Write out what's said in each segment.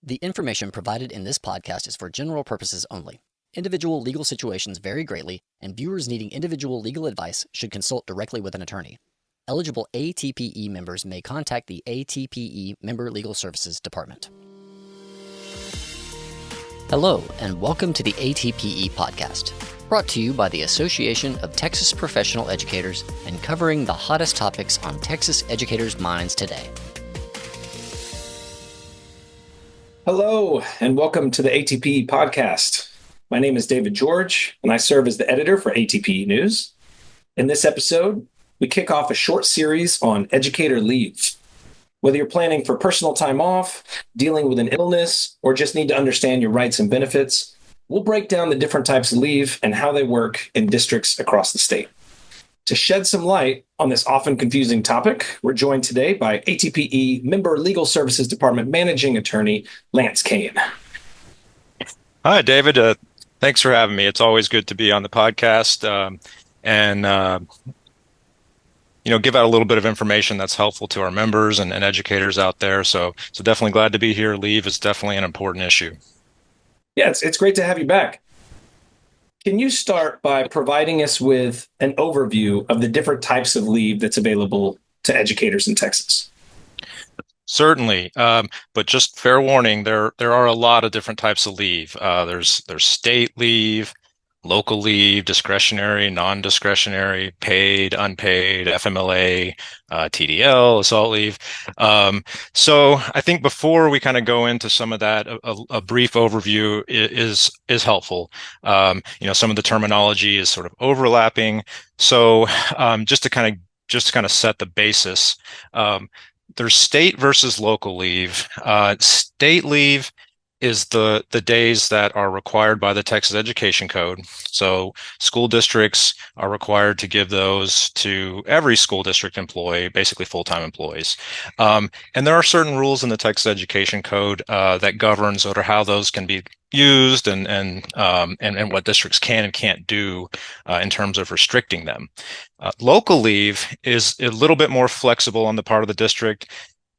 The information provided in this podcast is for general purposes only. Individual legal situations vary greatly, and viewers needing individual legal advice should consult directly with an attorney. Eligible ATPE members may contact the ATPE Member Legal Services Department. Hello, and welcome to the ATPE podcast, brought to you by the Association of Texas Professional Educators and covering the hottest topics on Texas educators' minds today. Hello, and welcome to the ATPE podcast. My name is David George, and I serve as the editor for ATPE News. In this episode, we kick off a short series on educator leave. Whether you're planning for personal time off, dealing with an illness, or just need to understand your rights and benefits, we'll break down the different types of leave and how they work in districts across the state. To shed some light on this often confusing topic, we're joined today by ATPE Member Legal Services Department Managing Attorney Lance Cain. Hi, David. Thanks for having me. It's always good to be on the podcast and give out a little bit of information that's helpful to our members and educators out there. So definitely glad to be here. Leave is definitely an important issue. Yeah, it's great to have you back. Can you start by providing us with an overview of the different types of leave that's available to educators in Texas? Certainly, but just fair warning, there are a lot of different types of leave. There's state leave, local leave, discretionary, non-discretionary, paid, unpaid, FMLA, TDL, assault leave. So I think before we kind of go into some of that, a brief overview is helpful. Some of the terminology is sort of overlapping. So just to kind of set the basis, there's state versus local leave. State leave is the days that are required by the Texas Education Code. So school districts are required to give those to every school district employee, basically full-time employees. And there are certain rules in the Texas Education Code that govern sort of how those can be used and what districts can and can't do in terms of restricting them. Local leave is a little bit more flexible on the part of the district.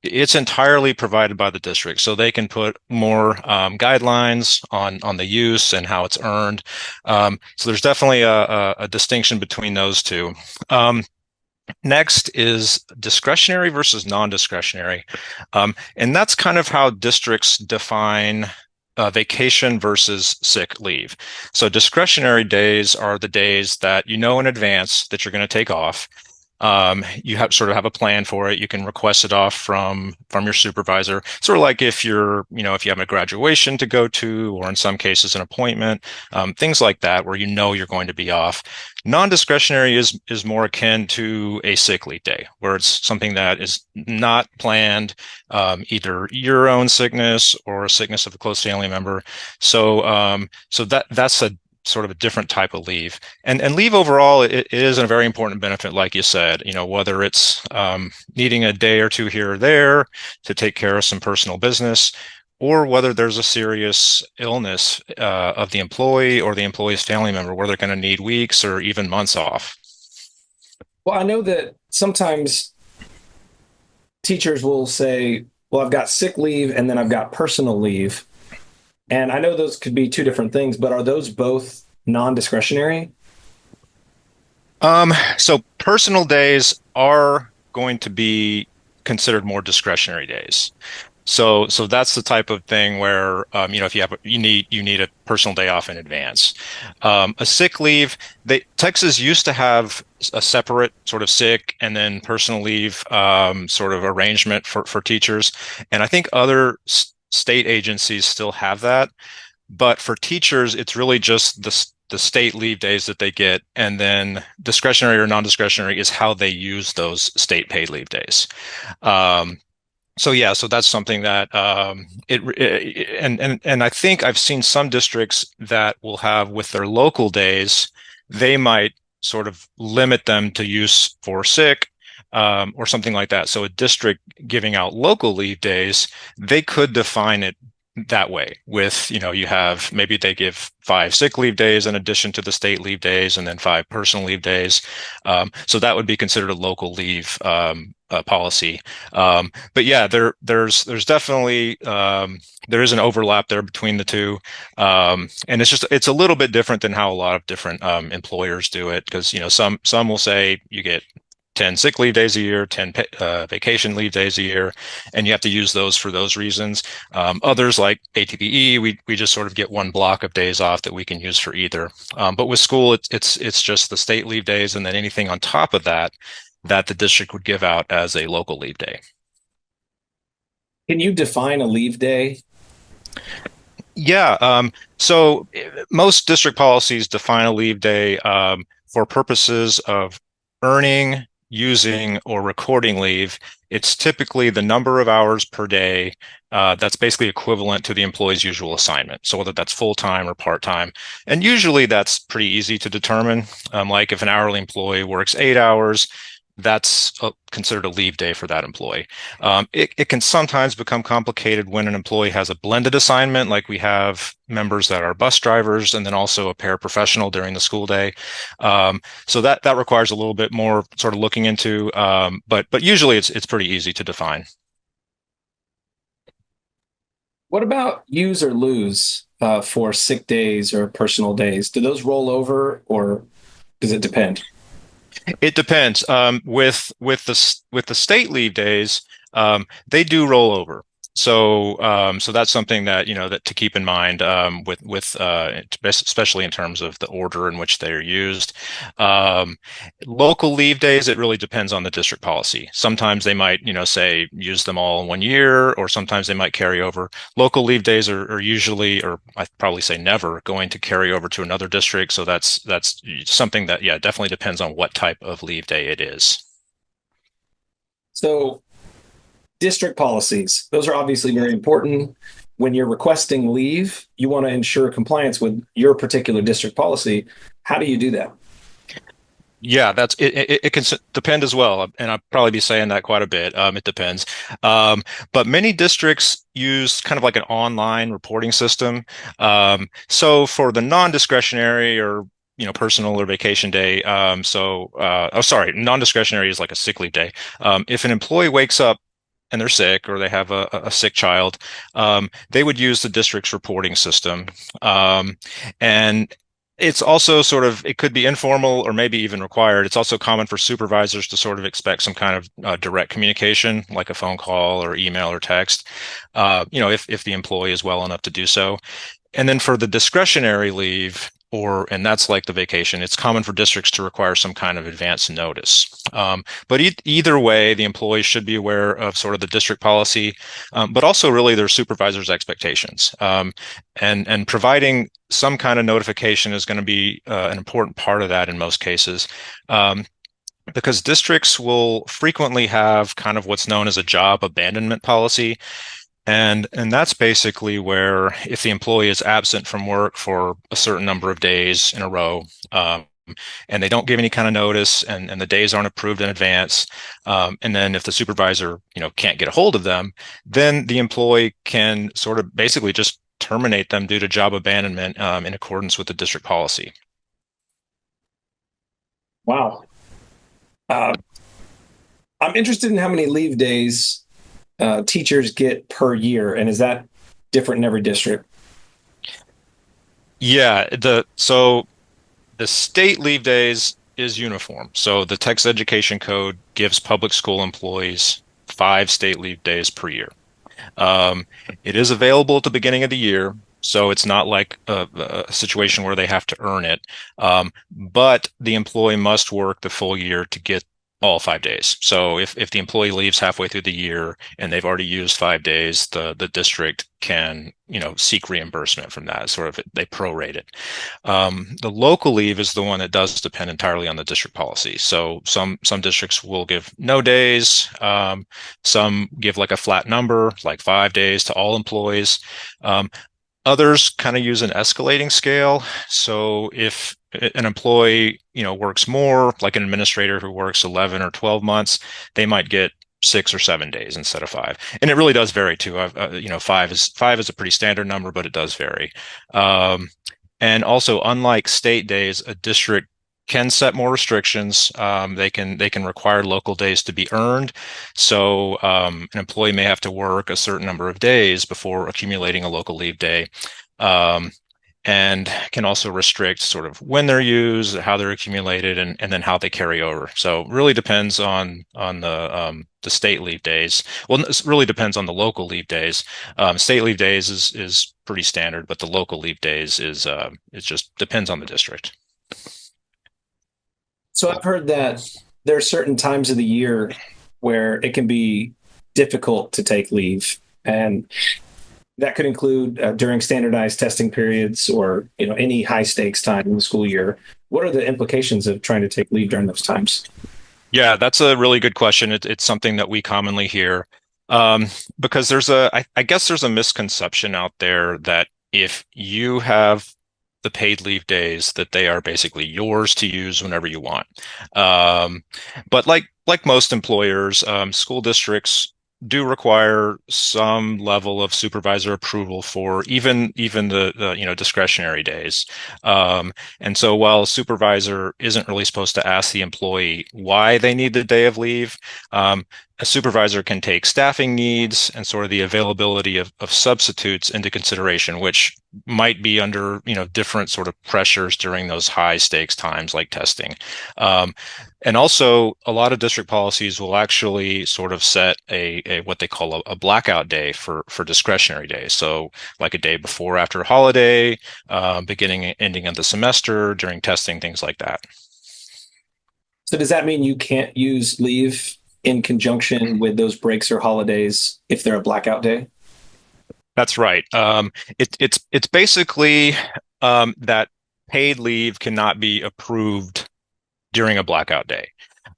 It's entirely provided by the district, so they can put more guidelines on the use and how it's earned. So there's definitely a distinction between those two. Next is discretionary versus non-discretionary, and that's kind of how districts define vacation versus sick leave. So discretionary days are the days that you know in advance that you're going to take off. You have a plan for it. You can request it off from your supervisor. Sort of like if you have a graduation to go to, or in some cases an appointment, things like that, where you're going to be off. Non-discretionary is more akin to a sick leave day, where it's something that is not planned, either your own sickness or a sickness of a close family member. So that's a sort of a different type of leave. And leave overall, it is a very important benefit, like you said, whether it's needing a day or two here or there to take care of some personal business, or whether there's a serious illness of the employee or the employee's family member where they're going to need weeks or even months off. Well, I know that sometimes teachers will say, well, I've got sick leave and then I've got personal leave. And I know those could be two different things, but are those both non-discretionary? So personal days are going to be considered more discretionary days. So that's the type of thing where if you need a personal day off in advance. A sick leave, Texas used to have a separate sort of sick and then personal leave sort of arrangement for teachers, and I think other state agencies still have that, but for teachers, it's really just the state leave days that they get, and then discretionary or non-discretionary is how they use those state paid leave days. So that's something that and I think I've seen some districts that will have with their local days, they might sort of limit them to use for sick. Or something like that. So a district giving out local leave days, they could define it that way with, you have maybe they give 5 sick leave days in addition to the state leave days and then 5 personal leave days. So that would be considered a local leave policy. But yeah, there's definitely there is an overlap there between the two. And it's a little bit different than how a lot of different employers do it because, some will say you get 10 sick leave days a year, 10 vacation leave days a year, and you have to use those for those reasons. Others like ATPE, we just sort of get one block of days off that we can use for either. But with school, it's just the state leave days and then anything on top of that the district would give out as a local leave day. Can you define a leave day? Yeah. So most district policies define a leave day for purposes of earning, using, or recording leave. It's typically the number of hours per day that's basically equivalent to the employee's usual assignment. So whether that's full-time or part-time. And usually that's pretty easy to determine. Like if an hourly employee works 8 hours, that's considered a leave day for that employee. It can sometimes become complicated when an employee has a blended assignment, like we have members that are bus drivers and then also a paraprofessional during the school day. So that requires a little bit more sort of looking into, but usually it's pretty easy to define. What about use or lose for sick days or personal days? Do those roll over or does it depend? It depends. With the state leave days, they do roll over. So that's something that that to keep in mind with especially in terms of the order in which they're used. Local leave days, it really depends on the district policy. Sometimes they might say use them all in 1 year, or sometimes they might carry over. Local leave days are usually, or I'd probably say never, going to carry over to another district. So that's something that definitely depends on what type of leave day it is. So district policies, those are obviously very important. When you're requesting leave, you want to ensure compliance with your particular district policy. How do you do that? Yeah, that's it. It can depend as well, and I'll probably be saying that quite a bit. It depends, but many districts use kind of like an online reporting system. So for the non-discretionary or personal or vacation day, non-discretionary is like a sick leave day. If an employee wakes up and they're sick or they have a sick child, they would use the district's reporting system. And it's also it could be informal or maybe even required. It's also common for supervisors to sort of expect some kind of direct communication, like a phone call or email or text, if the employee is well enough to do so. And then for the discretionary leave, and that's like the vacation, it's common for districts to require some kind of advance notice. But either way, the employee should be aware of sort of the district policy, but also really their supervisor's expectations. And providing some kind of notification is going to be an important part of that in most cases. Because districts will frequently have kind of what's known as a job abandonment policy. And that's basically where if the employee is absent from work for a certain number of days in a row, and they don't give any kind of notice and the days aren't approved in advance, and then if the supervisor, can't get a hold of them, then the employee can sort of basically just terminate them due to job abandonment in accordance with the district policy. Wow. I'm interested in how many leave days teachers get per year, and is that different in every district? Yeah, so the state leave days is uniform. So the Texas Education Code gives public school employees 5 state leave days per year. It is available at the beginning of the year, so it's not like a situation where they have to earn it. But the employee must work the full year to get all 5 days. So if the employee leaves halfway through the year and they've already used 5 days, the district can, seek reimbursement from that. Sort of they prorate it. The local leave is the one that does depend entirely on the district policy. So some districts will give no days. Some give like a flat number, like 5 days to all employees. Others kind of use an escalating scale. So if an employee, works more, like an administrator who works 11 or 12 months, they might get 6 or 7 days instead of 5. And it really does vary too. Five is a pretty standard number, but it does vary. And also, unlike state days, a district can set more restrictions. They can require local days to be earned. So an employee may have to work a certain number of days before accumulating a local leave day. Um, and can also restrict sort of when they're used, how they're accumulated, and then how they carry over. So it really depends on the state leave days. Well, it really depends on the local leave days. State leave days is pretty standard, but the local leave days is it just depends on the district. So I've heard that there are certain times of the year where it can be difficult to take leave, and that could include during standardized testing periods or any high stakes time in the school year. What are the implications of trying to take leave during those times? Yeah, that's a really good question. It's something that we commonly hear um, because I guess there's a misconception out there that if you have the paid leave days, that they are basically yours to use whenever you want. Um, but like most employers, school districts do require some level of supervisor approval for even the discretionary days. Um, and so while a supervisor isn't really supposed to ask the employee why they need the day of leave, a supervisor can take staffing needs and sort of the availability of substitutes into consideration, which might be under different sort of pressures during those high stakes times like testing. Um, and also, a lot of district policies will actually sort of set a what they call a blackout day for discretionary days. So, like a day before, after a holiday, beginning and ending of the semester, during testing, things like that. So does that mean you can't use leave in conjunction with those breaks or holidays if they're a blackout day? That's right. It's basically that paid leave cannot be approved during a blackout day.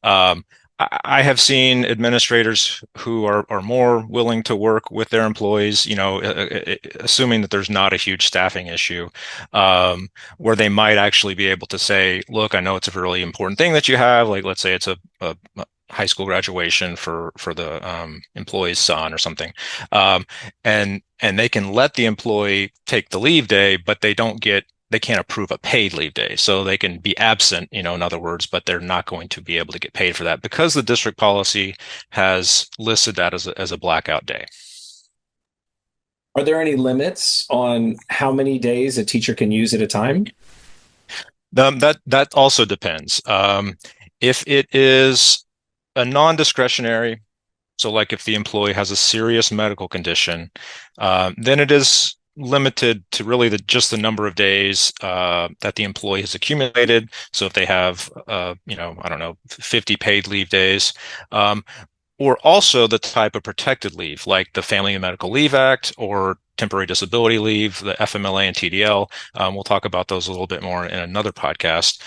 Um, I have seen administrators who are more willing to work with their employees, assuming that there's not a huge staffing issue, where they might actually be able to say, look, I know it's a really important thing that you have. Like, let's say it's a high school graduation for the employee's son or something. Um, and they can let the employee take the leave day, but they can't approve a paid leave day. So they can be absent, in other words, but they're not going to be able to get paid for that because the district policy has listed that as a blackout day. Are there any limits on how many days a teacher can use at a time? That also depends. If it is a non-discretionary, so like if the employee has a serious medical condition, then it is limited to really just the number of days that the employee has accumulated. So if they have, I don't know, 50 paid leave days, or also the type of protected leave, like the Family and Medical Leave Act or temporary disability leave, the FMLA and TDL. We'll talk about those a little bit more in another podcast.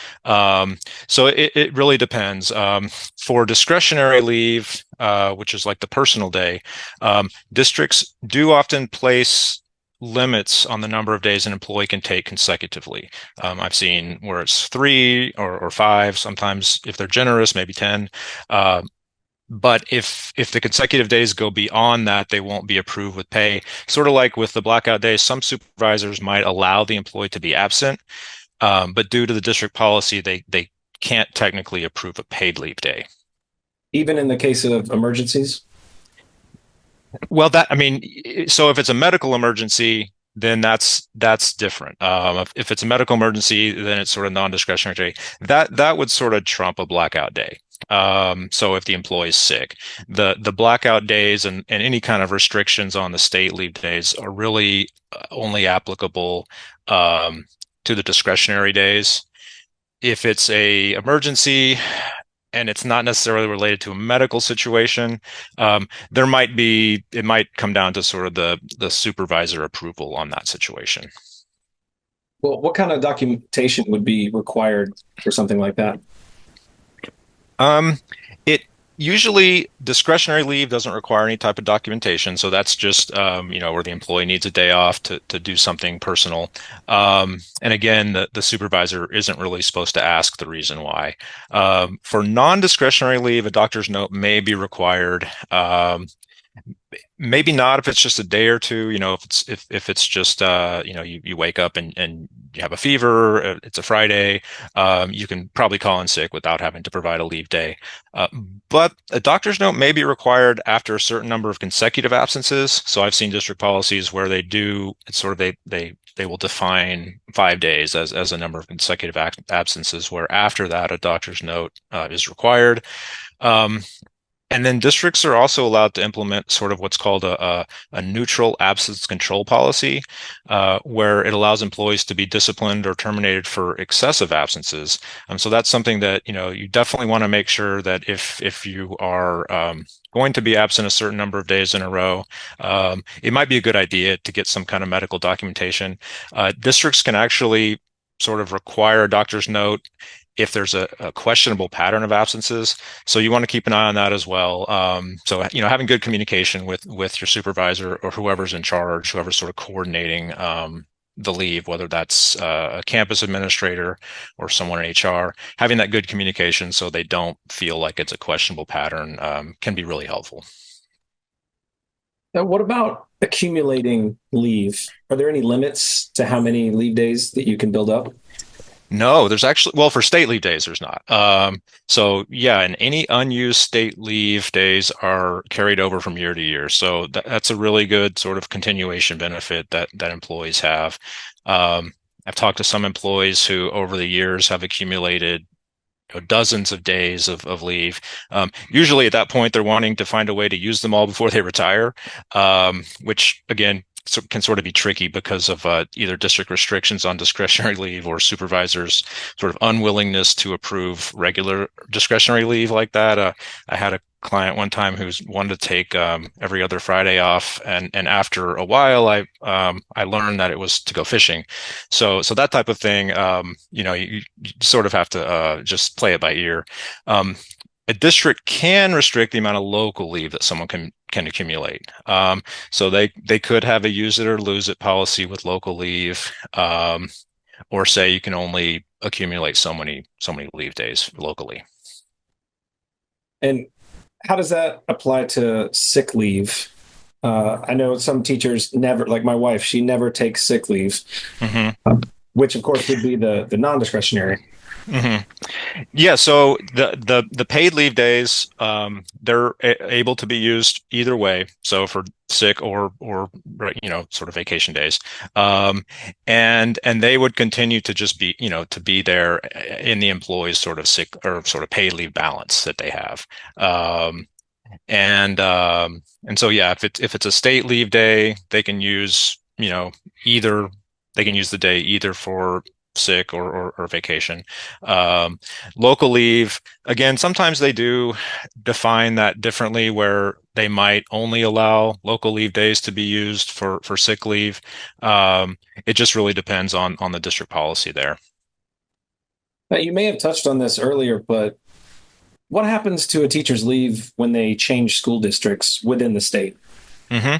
So it really depends. For discretionary leave, which is like the personal day, districts do often place limits on the number of days an employee can take consecutively. I've seen where it's 3 or 5, sometimes if they're generous, maybe 10. But if the consecutive days go beyond that, they won't be approved with pay. Sort of like with the blackout days, some supervisors might allow the employee to be absent, but due to the district policy, they can't technically approve a paid leave day. Even in the case of emergencies? Well, so if it's a medical emergency, then that's different. If it's a medical emergency, then it's sort of non-discretionary. That would sort of trump a blackout day. So if the employee is sick, the blackout days and any kind of restrictions on the state leave days are really only applicable to the discretionary days. If it's a emergency and it's not necessarily related to a medical situation, it might come down to sort of the supervisor approval on that situation. Well, what kind of documentation would be required for something like that? Um, it Usually, discretionary leave doesn't require any type of documentation, so that's just where the employee needs a day off to do something personal. And again, the supervisor isn't really supposed to ask the reason why. For non-discretionary leave, a doctor's note may be required. Maybe not if it's just a day or two, if it's just you wake up and you have a fever, it's a Friday, you can probably call in sick without having to provide a leave day. Uh, but a doctor's note may be required after a certain number of consecutive absences. So I've seen district policies where they do, it's sort of they will define 5 days as a number of consecutive absences, where after that a doctor's note is required. Um, and then districts are also allowed to implement sort of what's called a neutral absence control policy, where it allows employees to be disciplined or terminated for excessive absences. So that's something that, you definitely want to make sure that if you are going to be absent a certain number of days in a row, it might be a good idea to get some kind of medical documentation. Districts can actually sort of require a doctor's note if there's a questionable pattern of absences. So you want to keep an eye on that as well. So, having good communication with your supervisor or whoever's in charge, whoever's sort of coordinating the leave, whether that's a campus administrator or someone in HR, having that good communication so they don't feel like it's a questionable pattern can be really helpful. Now, what about accumulating leave? Are there any limits to how many leave days that you can build up? No, there's actually, well, for state leave days, there's not. So yeah, and any unused state leave days are carried over from year to year. So that's a really good sort of continuation benefit that employees have. I've talked to some employees who over the years have accumulated dozens of days of leave. Usually at that point, they're wanting to find a way to use them all before they retire, which again, can sort of be tricky because of either district restrictions on discretionary leave or supervisors' sort of unwillingness to approve regular discretionary leave like that. I had a client one time who's wanted to take every other Friday off, and after a while, I learned that it was to go fishing. So that type of thing, you sort of have to just play it by ear. A district can restrict the amount of local leave that someone can accumulate. So they could have a use it or lose it policy with local leave, or say you can only accumulate so many leave days locally. And how does that apply to sick leave? I know some teachers never, like my wife, she never takes sick leave, Mm-hmm. which of course would be the non-discretionary. Mm-hmm. Yeah, so the paid leave days, they're able to be used either way. So for sick or right, sort of vacation days, and they would continue to just be to be there in the employee's sort of sick or sort of paid leave balance that they have. And so yeah, if it's a state leave day, they can use either they can use the day either for sick or vacation. Um, Local leave, again, sometimes they do define that differently, where they might only allow local leave days to be used for sick leave. It just really depends on the district policy there. Now, you may have touched on this earlier, but what happens to a teacher's leave when they change school districts within the state? hmm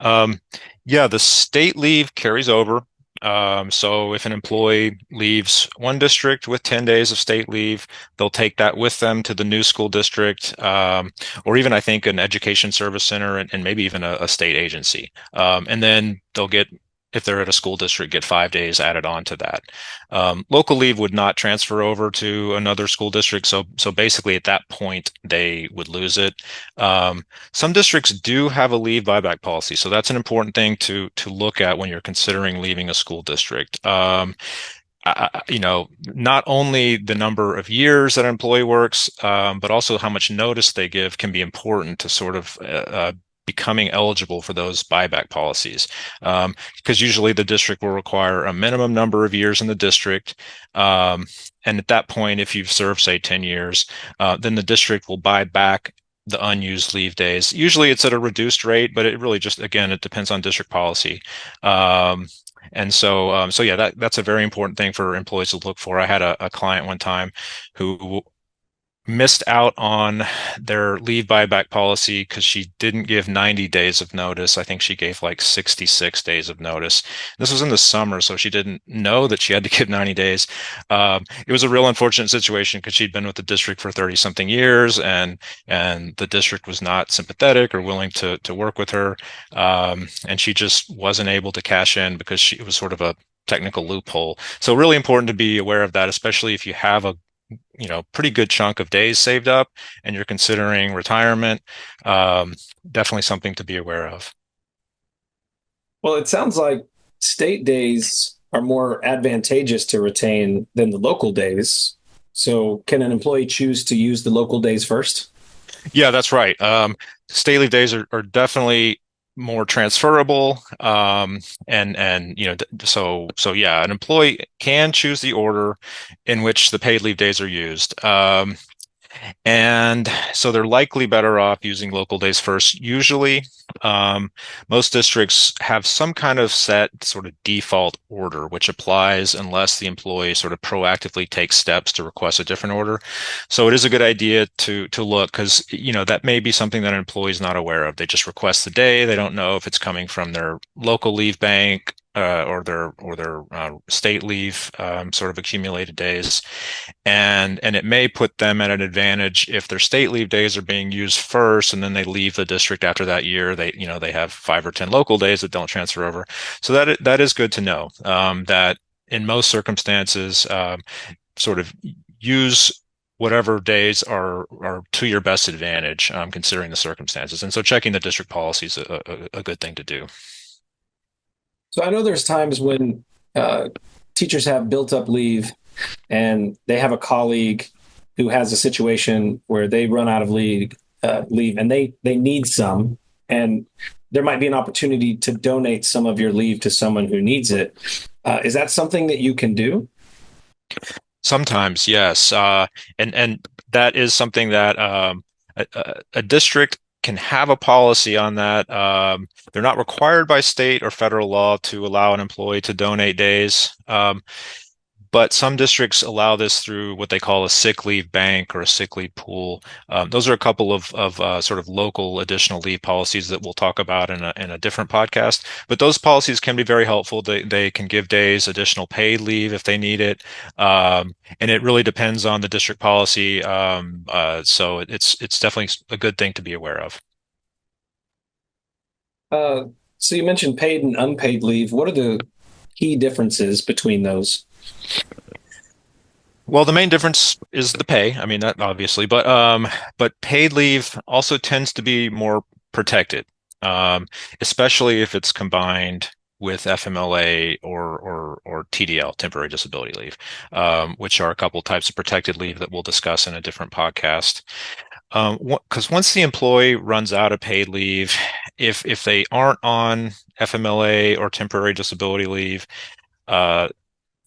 Um, yeah, the state leave carries over. So if an employee leaves one district with 10 days of state leave, they'll take that with them to the new school district, or even I think an education service center and maybe even a state agency. And then they'll get, if they're at a school district, get 5 days added on to that. Local leave would not transfer over to another school district. So basically at that point, they would lose it. Some districts do have a leave buyback policy, so that's an important thing to look at when you're considering leaving a school district. Not only the number of years that an employee works, but also how much notice they give can be important to sort of becoming eligible for those buyback policies. Because usually the district will require a minimum number of years in the district. And at that point, if you've served, say, 10 years, then the district will buy back the unused leave days. Usually it's at a reduced rate, but it really just, again, it depends on district policy. So yeah, that's a very important thing for employees to look for. I had a client one time who missed out on their leave buyback policy because she didn't give 90 days of notice. I think she gave like 66 days of notice. This was in the summer, so she didn't know that she had to give 90 days. It was a real unfortunate situation because she'd been with the district for 30 something years, and the district was not sympathetic or willing to work with her. And she just wasn't able to cash in because it was sort of a technical loophole. So really important to be aware of that, especially if you have a pretty good chunk of days saved up and you're considering retirement. Definitely something to be aware of. Well, it sounds like state days are more advantageous to retain than the local days. So, can an employee choose to use the local days first? Yeah, that's right. State leave days are definitely more transferable. And so yeah, an employee can choose the order in which the paid leave days are used. And so they're likely better off using local days first. Usually, most districts have some kind of set sort of default order, which applies unless the employee sort of proactively takes steps to request a different order. So it is a good idea to look because, that may be something that an employee is not aware of. They just request the day. They don't know if it's coming from their local leave bank or their state leave sort of accumulated days, and it may put them at an advantage if their state leave days are being used first, and then they leave the district after that year. They have 5 or 10 local days that don't transfer over. So that is good to know, that in most circumstances, sort of use whatever days are to your best advantage, considering the circumstances. And so checking the district policy is a good thing to do. So, I know there's times when teachers have built up leave and they have a colleague who has a situation where they run out of leave and they need some, and there might be an opportunity to donate some of your leave to someone who needs it. Is that something that you can do? Sometimes, yes. And that is something that a district can have a policy on that. They're not required by state or federal law to allow an employee to donate days. But some districts allow this through what they call a sick leave bank or a sick leave pool. Those are a couple of sort of local additional leave policies that we'll talk about in a different podcast. But those policies can be very helpful. They can give days additional paid leave if they need it, and it really depends on the district policy. So it's definitely a good thing to be aware of. So, you mentioned paid and unpaid leave. What are the key differences between those? Well, the main difference is the pay. I mean, that obviously, but paid leave also tends to be more protected, especially if it's combined with FMLA or TDL, temporary disability leave, which are a couple types of protected leave that we'll discuss in a different podcast. Because once the employee runs out of paid leave, if they aren't on FMLA or temporary disability leave,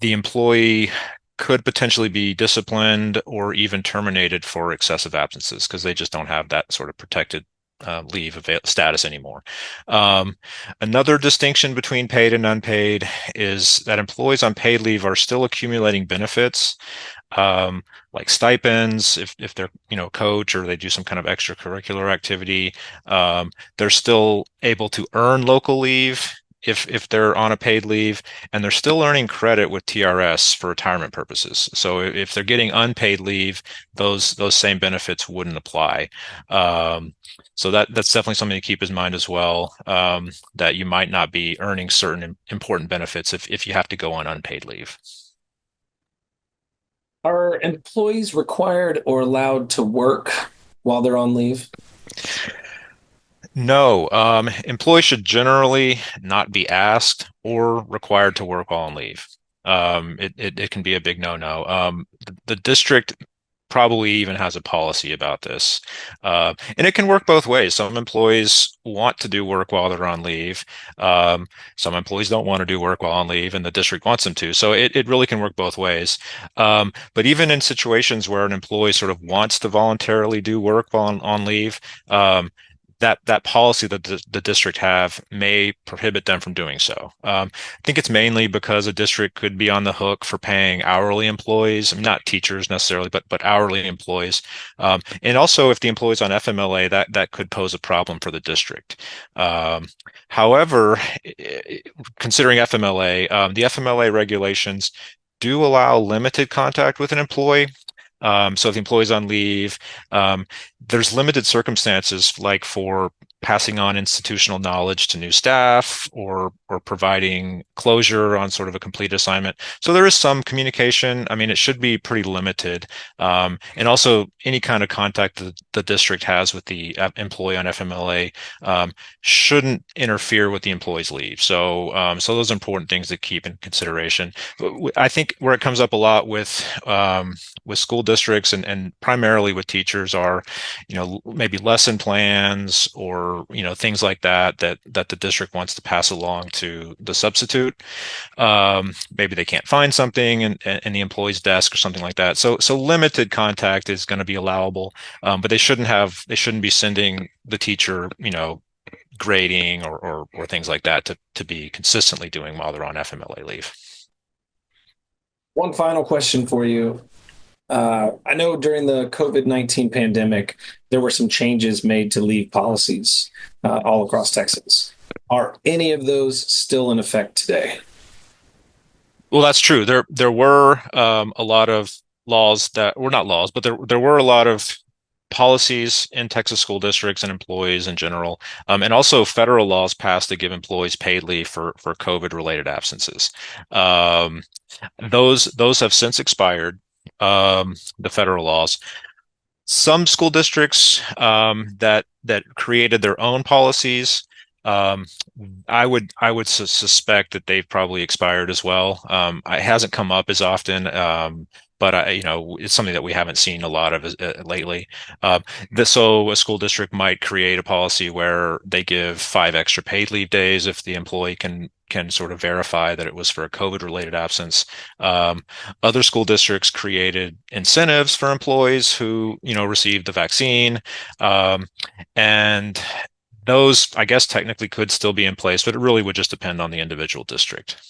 the employee could potentially be disciplined or even terminated for excessive absences because they just don't have that sort of protected leave status anymore. Another distinction between paid and unpaid is that employees on paid leave are still accumulating benefits, like stipends if they're coach or they do some kind of extracurricular activity. They're still able to earn local leave if they're on a paid leave, and they're still earning credit with TRS for retirement purposes. So if they're getting unpaid leave, those same benefits wouldn't apply. So that's definitely something to keep in mind as well, that you might not be earning certain important benefits if you have to go on unpaid leave. Are employees required or allowed to work while they're on leave? No, employees should generally not be asked or required to work while on leave. It can be a big no-no. The district probably even has a policy about this. And it can work both ways. Some employees want to do work while they're on leave. Some employees don't want to do work while on leave, and the district wants them to. So it really can work both ways. But even in situations where an employee sort of wants to voluntarily do work while on leave, that policy that the district have may prohibit them from doing so. I think it's mainly because a district could be on the hook for paying hourly employees, I mean, not teachers necessarily, but hourly employees. And also, if the employee's on FMLA, that could pose a problem for the district. However, considering FMLA, the FMLA regulations do allow limited contact with an employee. So if the employee's on leave, there's limited circumstances like for passing on institutional knowledge to new staff or providing closure on sort of a complete assignment. So there is some communication. I mean, it should be pretty limited. And also any kind of contact that the district has with the employee on FMLA shouldn't interfere with the employee's leave. So those are important things to keep in consideration. I think where it comes up a lot with school districts and primarily with teachers are, maybe lesson plans or, things like that the district wants to pass along to the substitute. Maybe they can't find something in the employee's desk or something like that. So limited contact is going to be allowable, but they shouldn't be sending the teacher, grading or things like that to be consistently doing while they're on FMLA leave. One final question for you. I know during the COVID-19 pandemic, there were some changes made to leave policies all across Texas. Are any of those still in effect today? Well, that's true. There were a lot of laws that were not laws, but there were a lot of policies in Texas school districts and employees in general, and also federal laws passed to give employees paid leave for COVID-related absences. Those have since expired. The federal laws. Some school districts that created their own policies, I would suspect that they've probably expired as well. It hasn't come up as often, but it's something that we haven't seen a lot of lately. So a school district might create a policy where they give 5 extra paid leave days if the employee can sort of verify that it was for a COVID-related absence. Other school districts created incentives for employees who, received the vaccine. And those, I guess, technically could still be in place, but it really would just depend on the individual district.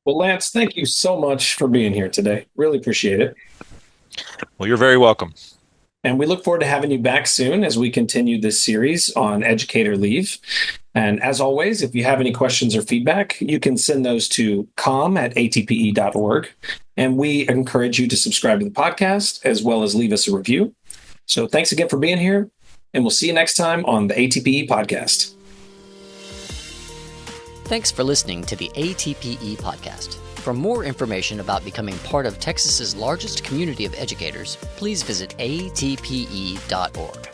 Well, Lance, thank you so much for being here today. Really appreciate it. Well, you're very welcome. And we look forward to having you back soon as we continue this series on educator leave. And as always, if you have any questions or feedback, you can send those to com@atpe.org. And we encourage you to subscribe to the podcast as well as leave us a review. So thanks again for being here, and we'll see you next time on the ATPE podcast. Thanks for listening to the ATPE podcast. For more information about becoming part of Texas's largest community of educators, please visit atpe.org.